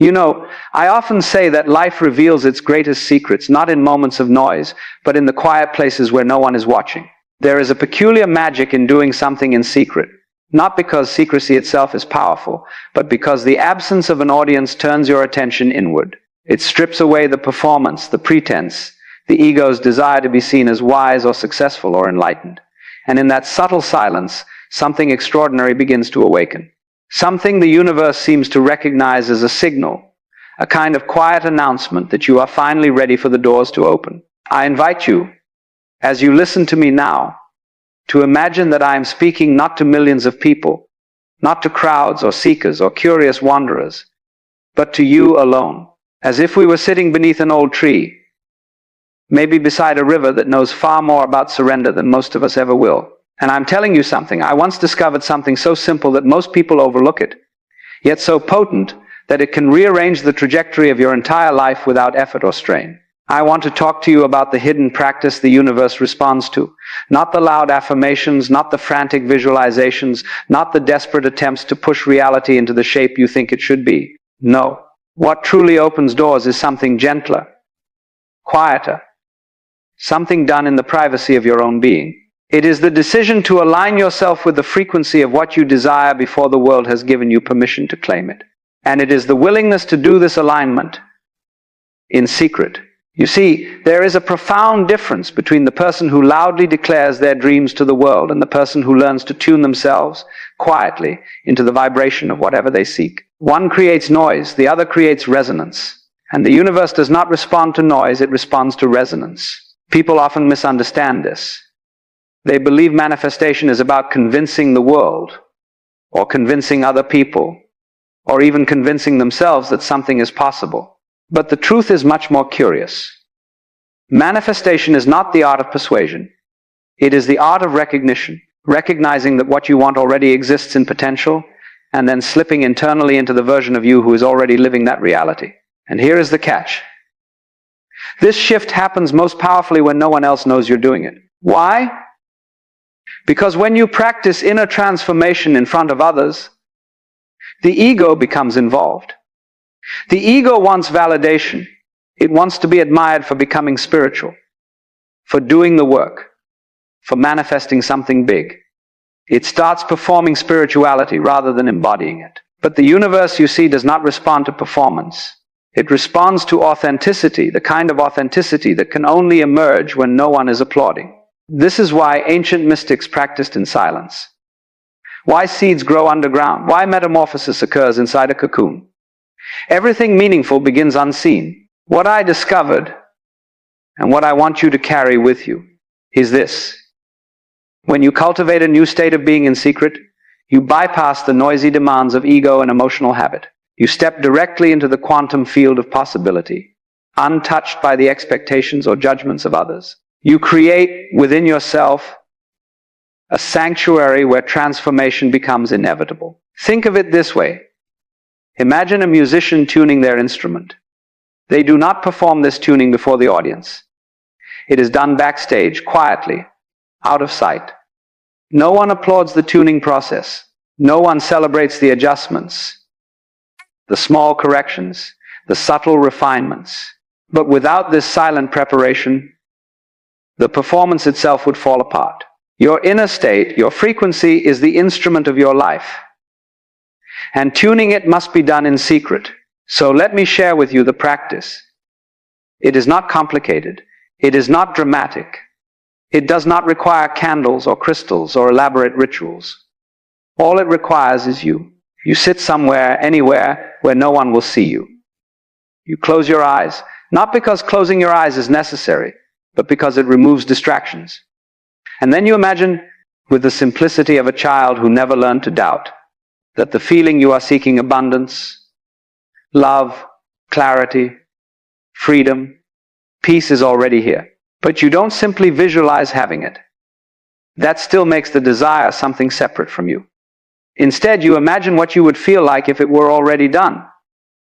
You know, I often say that life reveals its greatest secrets not in moments of noise, but in the quiet places where no one is watching. There is a peculiar magic in doing something in secret, not because secrecy itself is powerful, but because the absence of an audience turns your attention inward. It strips away the performance, the pretense, the ego's desire to be seen as wise or successful or enlightened. And in that subtle silence, something extraordinary begins to awaken. Something the universe seems to recognize as a signal, a kind of quiet announcement that you are finally ready for the doors to open. I invite you, as you listen to me now, to imagine that I am speaking not to millions of people, not to crowds or seekers or curious wanderers, but to you alone, as if we were sitting beneath an old tree, maybe beside a river that knows far more about surrender than most of us ever will. And I'm telling you something. I once discovered something so simple that most people overlook it, yet so potent that it can rearrange the trajectory of your entire life without effort or strain. I want to talk to you about the hidden practice the universe responds to. Not the loud affirmations, not the frantic visualizations, not the desperate attempts to push reality into the shape you think it should be. No. What truly opens doors is something gentler, quieter, something done in the privacy of your own being. It is the decision to align yourself with the frequency of what you desire before the world has given you permission to claim it. And it is the willingness to do this alignment in secret. You see, there is a profound difference between the person who loudly declares their dreams to the world and the person who learns to tune themselves quietly into the vibration of whatever they seek. One creates noise, the other creates resonance. And the universe does not respond to noise, it responds to resonance. People often misunderstand this. They believe manifestation is about convincing the world, or convincing other people, or even convincing themselves that something is possible. But the truth is much more curious. Manifestation is not the art of persuasion. It is the art of recognition, recognizing that what you want already exists in potential, and then slipping internally into the version of you who is already living that reality. And here is the catch. This shift happens most powerfully when no one else knows you're doing it. Why? Because when you practice inner transformation in front of others, the ego becomes involved. The ego wants validation. It wants to be admired for becoming spiritual, for doing the work, for manifesting something big. It starts performing spirituality rather than embodying it. But the universe, you see, does not respond to performance. It responds to authenticity, the kind of authenticity that can only emerge when no one is applauding. This is why ancient mystics practiced in silence. Why seeds grow underground. Why metamorphosis occurs inside a cocoon. Everything meaningful begins unseen. What I discovered, and what I want you to carry with you, is this. When you cultivate a new state of being in secret, you bypass the noisy demands of ego and emotional habit. You step directly into the quantum field of possibility, untouched by the expectations or judgments of others. You create within yourself a sanctuary where transformation becomes inevitable. Think of it this way. Imagine a musician tuning their instrument. They do not perform this tuning before the audience. It is done backstage, quietly, out of sight. No one applauds the tuning process. No one celebrates the adjustments, the small corrections, the subtle refinements. But without this silent preparation, the performance itself would fall apart. Your inner state, your frequency, is the instrument of your life. And tuning it must be done in secret. So let me share with you the practice. It is not complicated. It is not dramatic. It does not require candles or crystals or elaborate rituals. All it requires is you. You sit somewhere, anywhere, where no one will see you. You close your eyes, not because closing your eyes is necessary, but because it removes distractions. And then you imagine, with the simplicity of a child who never learned to doubt, that the feeling you are seeking, abundance, love, clarity, freedom, peace, is already here. But you don't simply visualize having it. That still makes the desire something separate from you. Instead, you imagine what you would feel like if it were already done.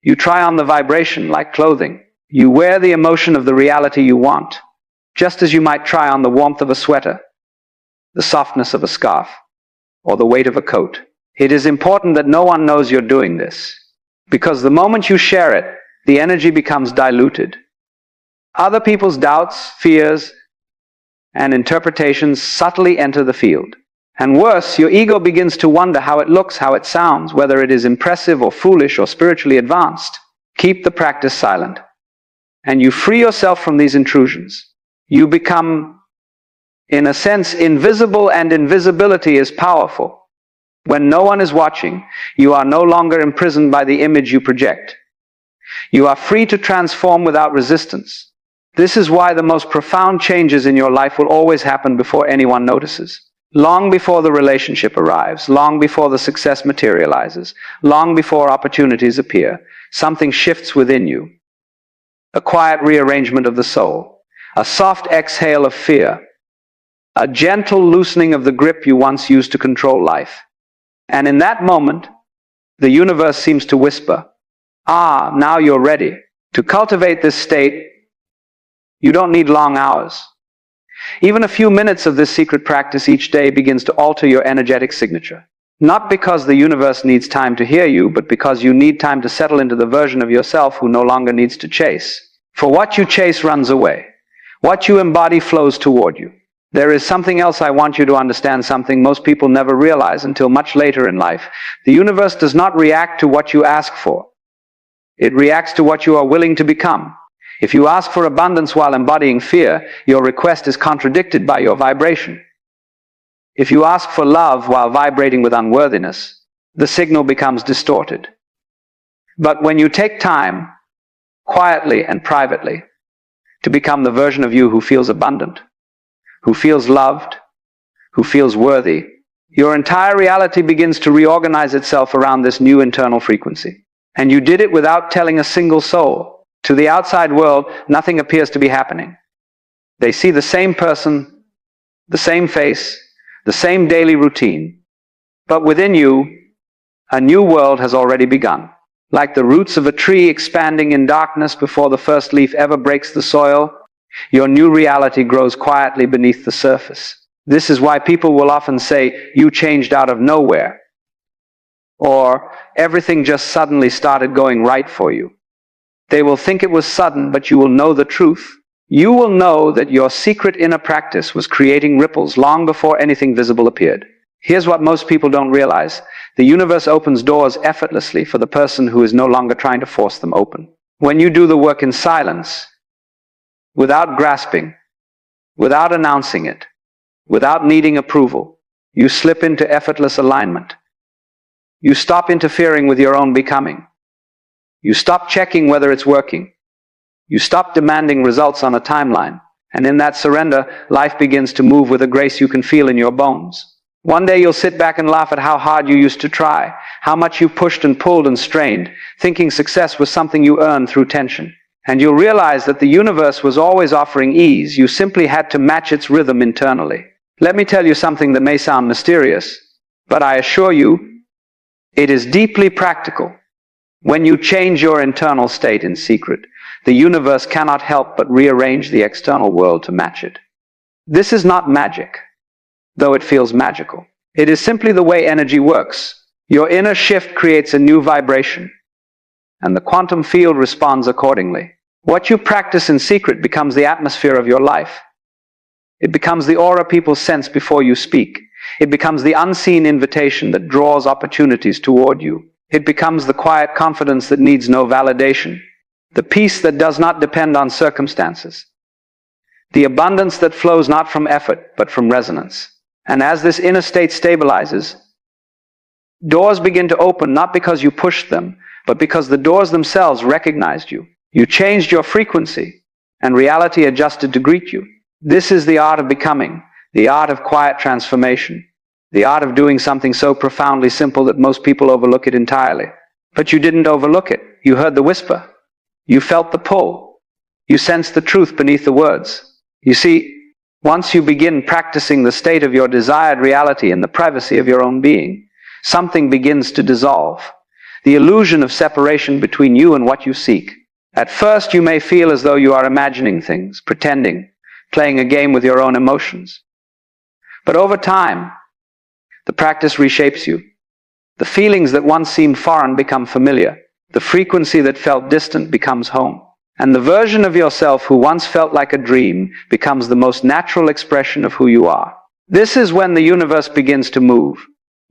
You try on the vibration like clothing. You wear the emotion of the reality you want, just as you might try on the warmth of a sweater, the softness of a scarf, or the weight of a coat. It is important that no one knows you're doing this. Because the moment you share it, the energy becomes diluted. Other people's doubts, fears, and interpretations subtly enter the field. And worse, your ego begins to wonder how it looks, how it sounds, whether it is impressive or foolish or spiritually advanced. Keep the practice silent, and you free yourself from these intrusions. You become, in a sense, invisible, and invisibility is powerful. When no one is watching, you are no longer imprisoned by the image you project. You are free to transform without resistance. This is why the most profound changes in your life will always happen before anyone notices. Long before the relationship arrives, long before the success materializes, long before opportunities appear, something shifts within you. A quiet rearrangement of the soul, a soft exhale of fear, a gentle loosening of the grip you once used to control life. And in that moment, the universe seems to whisper, "Ah, now you're ready." To cultivate this state, you don't need long hours. Even a few minutes of this secret practice each day begins to alter your energetic signature. Not because the universe needs time to hear you, but because you need time to settle into the version of yourself who no longer needs to chase. For what you chase runs away. What you embody flows toward you. There is something else I want you to understand, something most people never realize until much later in life. The universe does not react to what you ask for. It reacts to what you are willing to become. If you ask for abundance while embodying fear, your request is contradicted by your vibration. If you ask for love while vibrating with unworthiness, the signal becomes distorted. But when you take time, quietly and privately, to become the version of you who feels abundant, who feels loved, who feels worthy, your entire reality begins to reorganize itself around this new internal frequency. And you did it without telling a single soul. To the outside world, nothing appears to be happening. They see the same person, the same face, the same daily routine. But within you, a new world has already begun. Like the roots of a tree expanding in darkness before the first leaf ever breaks the soil, your new reality grows quietly beneath the surface. This is why people will often say, "You changed out of nowhere," or "Everything just suddenly started going right for you." They will think it was sudden, but you will know the truth. You will know that your secret inner practice was creating ripples long before anything visible appeared. Here's what most people don't realize. The universe opens doors effortlessly for the person who is no longer trying to force them open. When you do the work in silence, without grasping, without announcing it, without needing approval, you slip into effortless alignment. You stop interfering with your own becoming. You stop checking whether it's working. You stop demanding results on a timeline. And in that surrender, life begins to move with a grace you can feel in your bones. One day you'll sit back and laugh at how hard you used to try, how much you pushed and pulled and strained, thinking success was something you earned through tension. And you'll realize that the universe was always offering ease. You simply had to match its rhythm internally. Let me tell you something that may sound mysterious, but I assure you, it is deeply practical. When you change your internal state in secret, the universe cannot help but rearrange the external world to match it. This is not magic, though it feels magical. It is simply the way energy works. Your inner shift creates a new vibration, and the quantum field responds accordingly. What you practice in secret becomes the atmosphere of your life. It becomes the aura people sense before you speak. It becomes the unseen invitation that draws opportunities toward you. It becomes the quiet confidence that needs no validation, the peace that does not depend on circumstances, the abundance that flows not from effort, but from resonance. And as this inner state stabilizes, doors begin to open not because you pushed them, but because the doors themselves recognized you. You changed your frequency, and reality adjusted to greet you. This is the art of becoming, the art of quiet transformation. The art of doing something so profoundly simple that most people overlook it entirely. But you didn't overlook it. You heard the whisper. You felt the pull. You sensed the truth beneath the words. You see, once you begin practicing the state of your desired reality in the privacy of your own being, something begins to dissolve. The illusion of separation between you and what you seek. At first you may feel as though you are imagining things, pretending, playing a game with your own emotions. But over time, the practice reshapes you. The feelings that once seemed foreign become familiar. The frequency that felt distant becomes home. And the version of yourself who once felt like a dream becomes the most natural expression of who you are. This is when the universe begins to move.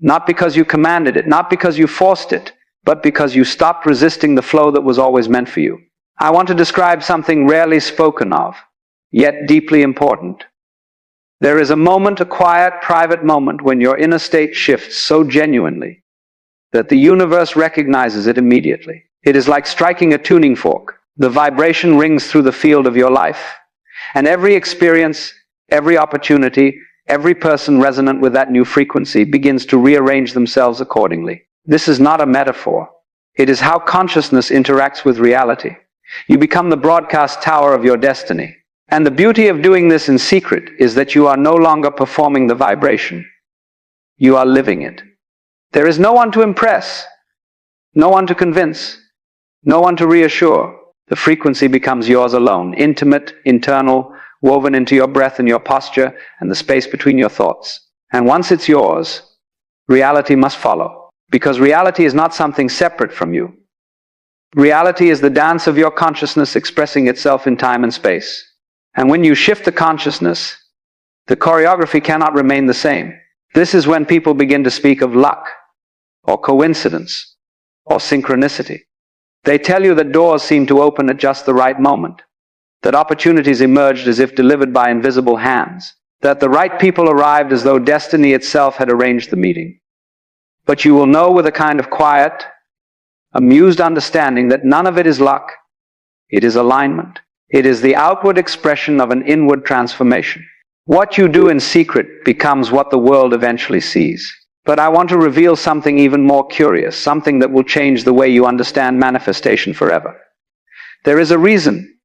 Not because you commanded it, not because you forced it, but because you stopped resisting the flow that was always meant for you. I want to describe something rarely spoken of, yet deeply important. There is a moment, a quiet, private moment, when your inner state shifts so genuinely that the universe recognizes it immediately. It is like striking a tuning fork. The vibration rings through the field of your life, and every experience, every opportunity, every person resonant with that new frequency begins to rearrange themselves accordingly. This is not a metaphor. It is how consciousness interacts with reality. You become the broadcast tower of your destiny. And the beauty of doing this in secret is that you are no longer performing the vibration. You are living it. There is no one to impress, no one to convince, no one to reassure. The frequency becomes yours alone, intimate, internal, woven into your breath and your posture and the space between your thoughts. And once it's yours, reality must follow. Because reality is not something separate from you. Reality is the dance of your consciousness expressing itself in time and space. And when you shift the consciousness, the choreography cannot remain the same. This is when people begin to speak of luck, or coincidence, or synchronicity. They tell you that doors seem to open at just the right moment, that opportunities emerged as if delivered by invisible hands, that the right people arrived as though destiny itself had arranged the meeting. But you will know with a kind of quiet, amused understanding that none of it is luck. It is alignment. It is the outward expression of an inward transformation. What you do in secret becomes what the world eventually sees. But I want to reveal something even more curious, something that will change the way you understand manifestation forever. There is a reason,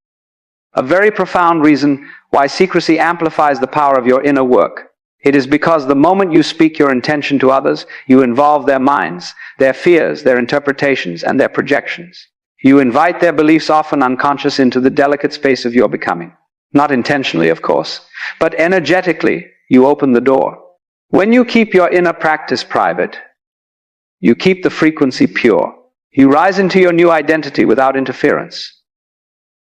a very profound reason, why secrecy amplifies the power of your inner work. It is because the moment you speak your intention to others, you involve their minds, their fears, their interpretations, and their projections. You invite their beliefs, often unconscious, into the delicate space of your becoming. Not intentionally, of course, but energetically, you open the door. When you keep your inner practice private, you keep the frequency pure. You rise into your new identity without interference.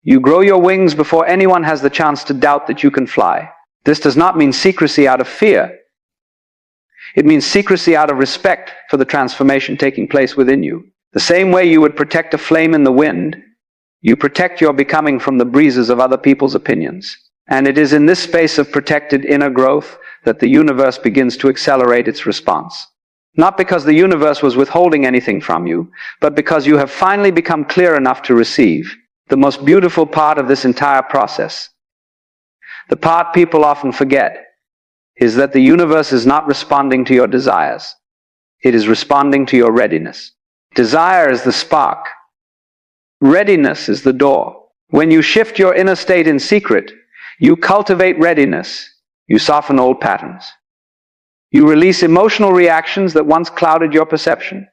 You grow your wings before anyone has the chance to doubt that you can fly. This does not mean secrecy out of fear. It means secrecy out of respect for the transformation taking place within you. The same way you would protect a flame in the wind, you protect your becoming from the breezes of other people's opinions. And it is in this space of protected inner growth that the universe begins to accelerate its response. Not because the universe was withholding anything from you, but because you have finally become clear enough to receive the most beautiful part of this entire process. The part people often forget is that the universe is not responding to your desires. It is responding to your readiness. Desire is the spark. Readiness is the door. When you shift your inner state in secret, you cultivate readiness. You soften old patterns. You release emotional reactions that once clouded your perception.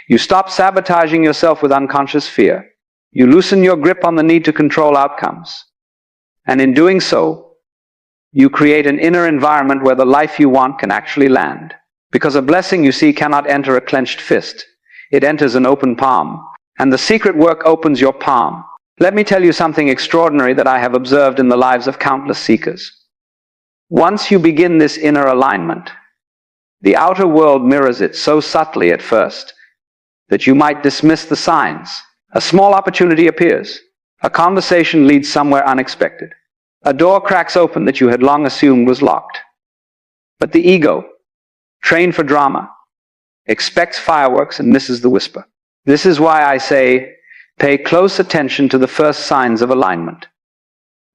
You stop sabotaging yourself with unconscious fear. You loosen your grip on the need to control outcomes. And in doing so, you create an inner environment where the life you want can actually land. Because a blessing, you see, cannot enter a clenched fist. It enters an open palm. And the secret work opens your palm. Let me tell you something extraordinary that I have observed in the lives of countless seekers. Once you begin this inner alignment, the outer world mirrors it so subtly at first that you might dismiss the signs. A small opportunity appears. A conversation leads somewhere unexpected. A door cracks open that you had long assumed was locked. But the ego, trained for drama, expects fireworks and misses the whisper. This is why I say, pay close attention to the first signs of alignment.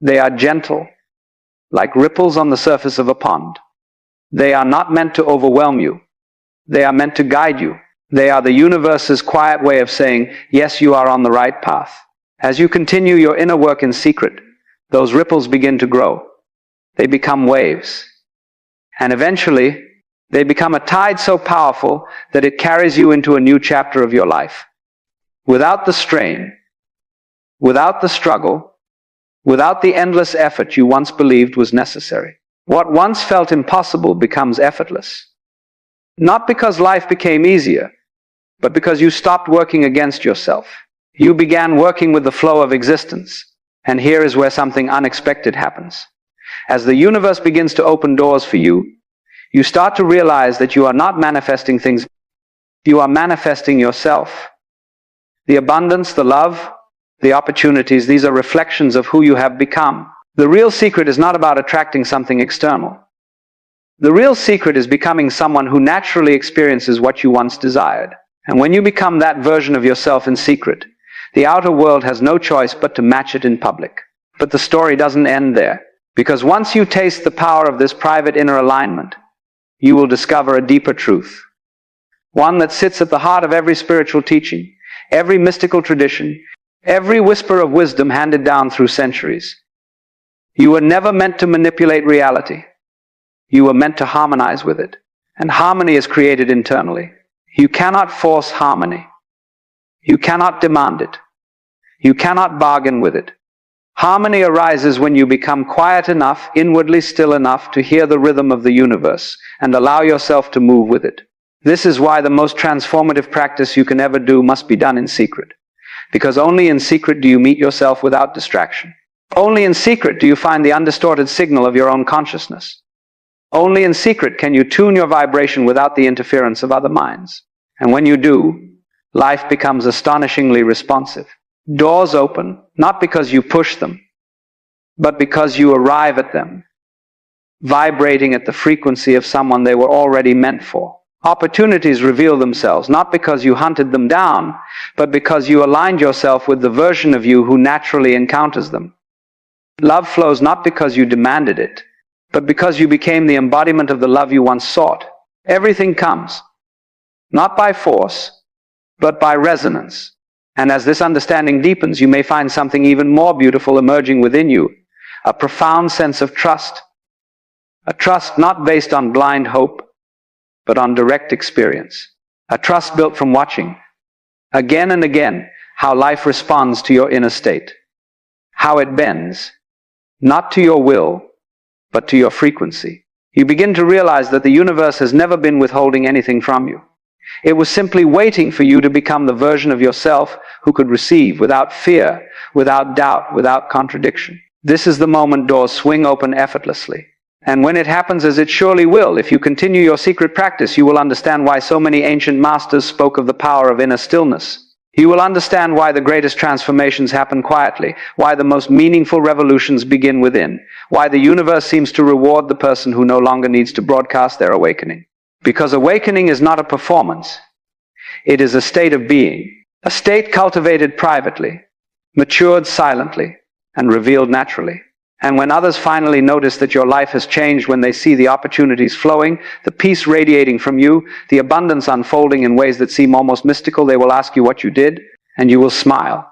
They are gentle, like ripples on the surface of a pond. They are not meant to overwhelm you. They are meant to guide you. They are the universe's quiet way of saying, yes, you are on the right path. As you continue your inner work in secret, those ripples begin to grow. They become waves. And eventually, they become a tide so powerful that it carries you into a new chapter of your life. Without the strain, without the struggle, without the endless effort you once believed was necessary. What once felt impossible becomes effortless. Not because life became easier, but because you stopped working against yourself. You began working with the flow of existence. And here is where something unexpected happens. As the universe begins to open doors for you, you start to realize that you are not manifesting things, you are manifesting yourself. The abundance, the love, the opportunities, these are reflections of who you have become. The real secret is not about attracting something external. The real secret is becoming someone who naturally experiences what you once desired. And when you become that version of yourself in secret, the outer world has no choice but to match it in public. But the story doesn't end there, because once you taste the power of this private inner alignment, you will discover a deeper truth. One that sits at the heart of every spiritual teaching, every mystical tradition, every whisper of wisdom handed down through centuries. You were never meant to manipulate reality. You were meant to harmonize with it. And harmony is created internally. You cannot force harmony. You cannot demand it. You cannot bargain with it. Harmony arises when you become quiet enough, inwardly still enough to hear the rhythm of the universe and allow yourself to move with it. This is why the most transformative practice you can ever do must be done in secret. Because only in secret do you meet yourself without distraction. Only in secret do you find the undistorted signal of your own consciousness. Only in secret can you tune your vibration without the interference of other minds. And when you do, life becomes astonishingly responsive. Doors open, not because you push them, but because you arrive at them, vibrating at the frequency of someone they were already meant for. Opportunities reveal themselves, not because you hunted them down, but because you aligned yourself with the version of you who naturally encounters them. Love flows not because you demanded it, but because you became the embodiment of the love you once sought. Everything comes, not by force, but by resonance. And as this understanding deepens, you may find something even more beautiful emerging within you, a profound sense of trust. A trust not based on blind hope, but on direct experience. A trust built from watching, again and again, how life responds to your inner state. How it bends, not to your will, but to your frequency. You begin to realize that the universe has never been withholding anything from you. It was simply waiting for you to become the version of yourself who could receive without fear, without doubt, without contradiction. This is the moment doors swing open effortlessly. And when it happens, as it surely will, if you continue your secret practice, you will understand why so many ancient masters spoke of the power of inner stillness. You will understand why the greatest transformations happen quietly, why the most meaningful revolutions begin within, why the universe seems to reward the person who no longer needs to broadcast their awakening. Because awakening is not a performance. It is a state of being, a state cultivated privately, matured silently, and revealed naturally. And when others finally notice that your life has changed, when they see the opportunities flowing, the peace radiating from you, the abundance unfolding in ways that seem almost mystical, they will ask you what you did, and you will smile.